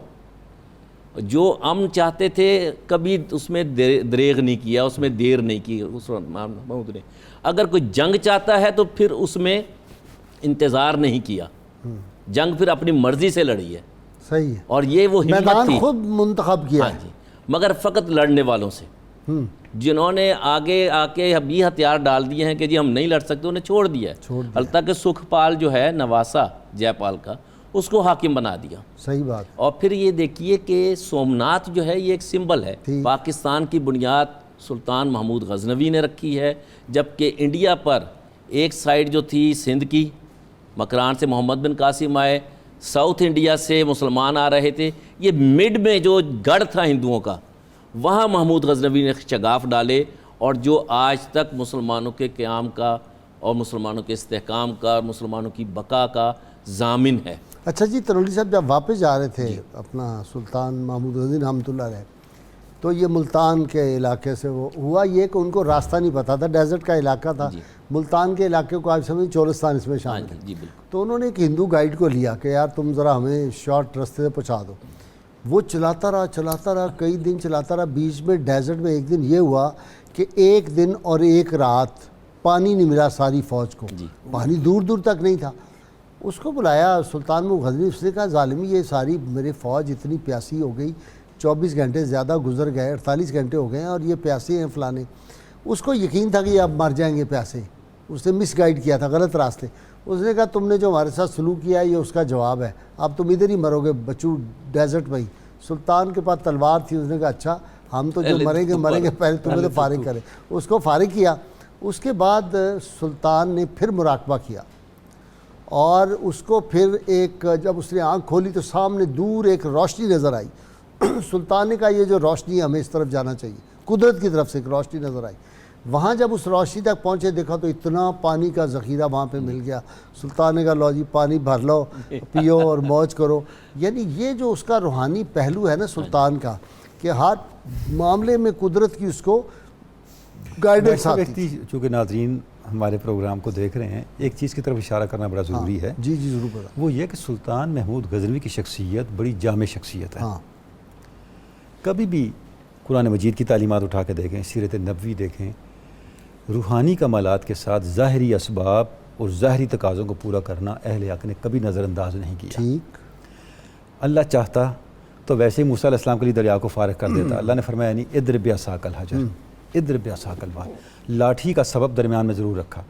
جو امن چاہتے تھے کبھی اس میں دریغ نہیں کیا، اس میں دیر نہیں کی اس محمود نے، اگر کوئی جنگ چاہتا ہے تو پھر اس میں انتظار نہیں کیا، جنگ پھر اپنی مرضی سے لڑی ہے، صحیح ہے، اور یہ وہ ہمت میدان تھی، خود منتخب کیا ہاں ہے، جی، مگر فقط لڑنے والوں سے، جنہوں نے آگے آ کے ابھی ہتھیار ڈال دیے ہیں کہ جی ہم نہیں لڑ سکتے، انہیں چھوڑ دیا ہے، البتہ کہ سکھ پال جو ہے نواسا جے پال کا، اس کو حاکم بنا دیا۔ صحیح بات، اور پھر یہ دیکھیے کہ سومناتھ جو ہے یہ ایک سمبل ہے، پاکستان کی بنیاد سلطان محمود غزنوی نے رکھی ہے، جبکہ انڈیا پر ایک سائیڈ جو تھی سندھ کی، مکران سے محمد بن قاسم آئے، ساؤتھ انڈیا سے مسلمان آ رہے تھے، یہ مڈ میں جو گڑھ تھا ہندوؤں کا، وہاں محمود غزنوی نے شگاف ڈالے، اور جو آج تک مسلمانوں کے قیام کا اور مسلمانوں کے استحکام کا اور مسلمانوں کی بقا کا ضامن ہے۔ اچھا جی، تنولی صاحب جب واپس جا رہے تھے اپنا سلطان محمود غزنوی رحمۃ اللہ علیہ، تو یہ ملتان کے علاقے سے وہ ہوا یہ کہ ان کو راستہ نہیں پتا تھا، ڈیزرٹ کا علاقہ تھا، ملتان کے علاقے کو آپ سمجھیں چولستان اس میں شامل ہے، جی بالکل، تو انہوں نے ایک ہندو گائیڈ کو لیا کہ یار تم ذرا ہمیں شارٹ راستے سے پہنچا دو، وہ چلاتا رہا کئی دن چلاتا رہا، بیچ میں ڈیزرٹ میں ایک دن یہ ہوا کہ ایک دن اور ایک رات پانی نہیں ملا ساری فوج کو، پانی دور دور تک نہیں تھا، اس کو بلایا سلطان محمود غزنوی، اس نے کہا ظالمی یہ ساری میرے فوج اتنی پیاسی ہو گئی، 24 گھنٹے زیادہ گزر گئے، 48 گھنٹے ہو گئے ہیں اور یہ پیاسے ہیں فلانے، اس کو یقین تھا کہ یہ اب مر جائیں گے پیاسے، اس نے مس گائیڈ کیا تھا غلط راستے، اس نے کہا تم نے جو ہمارے ساتھ سلوک کیا ہے یہ اس کا جواب ہے، اب تم ادھر ہی مرو گے بچو ڈیزرٹ میں ہی۔ سلطان کے پاس تلوار تھی، اس نے کہا اچھا ہم تو جو مریں گے پہلے تمہیں تو فارغ کریں، اس کو فارغ کیا۔ اس کے بعد سلطان نے پھر مراقبہ کیا، اور اس کو پھر ایک جب اس نے آنکھ کھولی تو سامنے دور ایک روشنی نظر آئی، سلطان نے کہا یہ جو روشنی ہے ہمیں اس طرف جانا چاہیے، قدرت کی طرف سے ایک روشنی نظر آئی، وہاں جب اس روشنی تک پہنچے دیکھا تو اتنا پانی کا ذخیرہ وہاں پہ مل گیا، سلطان نے کہا لو جی پانی بھر لو پیو اور موج کرو، یعنی یہ جو اس کا روحانی پہلو ہے نا سلطان کا، کہ ہر معاملے میں قدرت کی اس کو گائیڈنس آتی تھی۔ چونکہ ناظرین ہمارے پروگرام کو دیکھ رہے ہیں، ایک چیز کی طرف اشارہ کرنا بڑا ضروری ہے، جی جی ضرور بتا، وہ یہ کہ سلطان محمود غزنوی کی شخصیت بڑی جامع شخصیت ہے۔ کبھی بھی قرآن مجید کی تعلیمات اٹھا کے دیکھیں، سیرت نبوی دیکھیں، روحانی کمالات کے ساتھ ظاہری اسباب اور ظاہری تقاضوں کو پورا کرنا اہل حق نے کبھی نظر انداز نہیں کیا۔ ٹھیک، اللہ چاہتا تو ویسے ہی موسیٰ علیہ السلام کے لیے دریا کو فارغ کر دیتا، اللہ نے فرمایا نہیں اضرب بعصاک الحجر، اضرب بعصاک البحر، لاٹھی کا سبب درمیان میں ضرور رکھا۔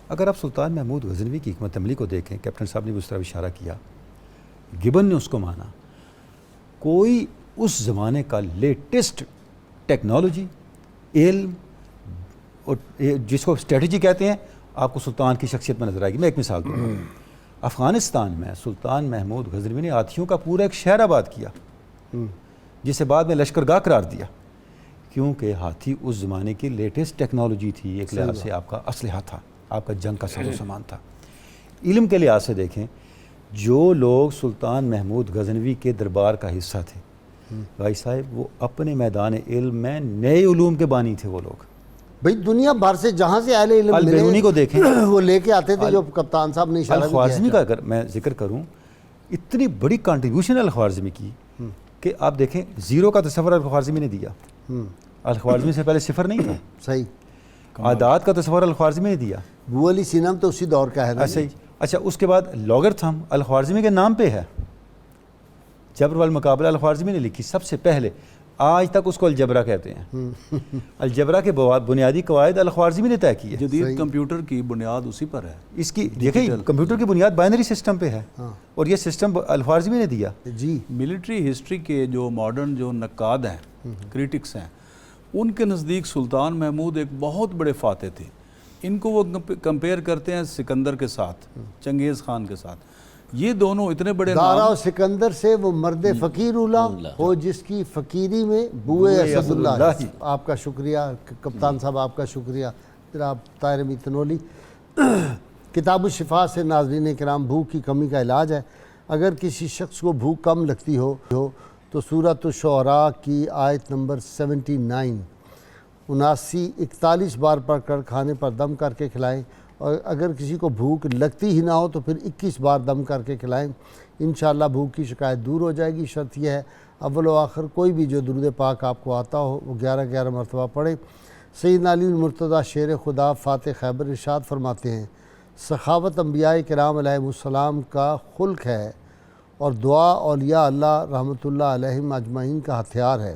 اگر آپ سلطان محمود غزنوی کی حکمت عملی کو دیکھیں، کیپٹن صاحب نے بھی اس طرح اشارہ کیا، گبن نے اس کو مانا، کوئی اس زمانے کا لیٹسٹ ٹیکنالوجی، علم اور جس کو اسٹریٹجی کہتے ہیں، آپ کو سلطان کی شخصیت میں نظر آئے گی۔ میں ایک مثال دوں گا، افغانستان میں سلطان محمود غزنوی نے ہاتھیوں کا پورا ایک شہر آباد کیا، جسے بعد میں لشکرگاہ قرار دیا، کیونکہ ہاتھی اس زمانے کی لیٹسٹ ٹیکنالوجی تھی، ایک لحاظ سے آپ کا اسلحہ تھا، آپ کا جنگ کا ساز و سامان تھا۔ علم کے لحاظ سے دیکھیں، جو لوگ سلطان محمود غزنوی کے دربار کا حصہ تھے، بھائی صاحب وہ اپنے میدان علم میں نئے علوم کے بانی تھے، وہ لوگ بھئی دنیا بھر سے جہاں سے اہل علم البیرونی کو دیکھیں، وہ لے کے آتے تھے، جو کپتان صاحب نے اشارہ بھی کیا ہے۔ الخوارزمی کا اگر میں ذکر کروں، اتنی بڑی کنٹریبیوشن الخوارزمی کی کہ آپ دیکھیں زیرو کا تصور الخوارزمی نے دیا، الخوارزمی سے پہلے صفر نہیں تھا، صحیح، اعداد کا تصور الخوارزمی نے دیا، ابو علی سینا تو اسی دور کا ہے نا۔ اچھا اس کے بعد لاگرتھم الخوارزمی کے نام پہ ہے، جبر والمقابلہ الخوارزمی نے لکھی سب سے پہلے، آج تک اس کو الجبرا کہتے ہیں، الجبرا کے بنیادی قواعد الخوارزمی نے طے کی ہے۔ جدید کمپیوٹر کی بنیاد اسی پر ہے، اس کی دیکھیں کمپیوٹر کی بنیاد بائنری سسٹم پہ ہے، اور یہ سسٹم الخوارزمی نے دیا۔ جی، ملٹری ہسٹری کے جو ماڈرن جو نقاد ہیں، کریٹکس ہیں، ان کے نزدیک سلطان محمود ایک بہت بڑے فاتح تھے، ان کو وہ کمپیئر کرتے ہیں سکندر کے ساتھ، چنگیز خان کے ساتھ، یہ دونوں اتنے بڑے دارا و سکندر سے وہ مرد فقیر اولا ہو جس کی فقیری میں بوئے اسد اللہ۔ آپ کا شکریہ کپتان صاحب، آپ کا شکریہ جناب طاہر امین تنولی۔ کتاب الشفا سے ناظرین کرام، بھوک کی کمی کا علاج ہے۔ اگر کسی شخص کو بھوک کم لگتی ہو تو سورۃ الشعراء کی آیت نمبر 79 41 بار پڑھ کر کھانے پر دم کر کے کھلائیں، اور اگر کسی کو بھوک لگتی ہی نہ ہو تو پھر 21 بار دم کر کے کھلائیں، انشاءاللہ بھوک کی شکایت دور ہو جائے گی۔ شرط یہ ہے اول و آخر کوئی بھی جو درود پاک آپ کو آتا ہو وہ 11 مرتبہ پڑھیں۔ سیدنا علی المرتضیٰ شیر خدا فاتح خیبر ارشاد فرماتے ہیں، سخاوت انبیاء کرام علیہ السلام کا خلق ہے اور دعا اولیاء اللہ رحمۃ اللہ علیہم اجمعین کا ہتھیار ہے۔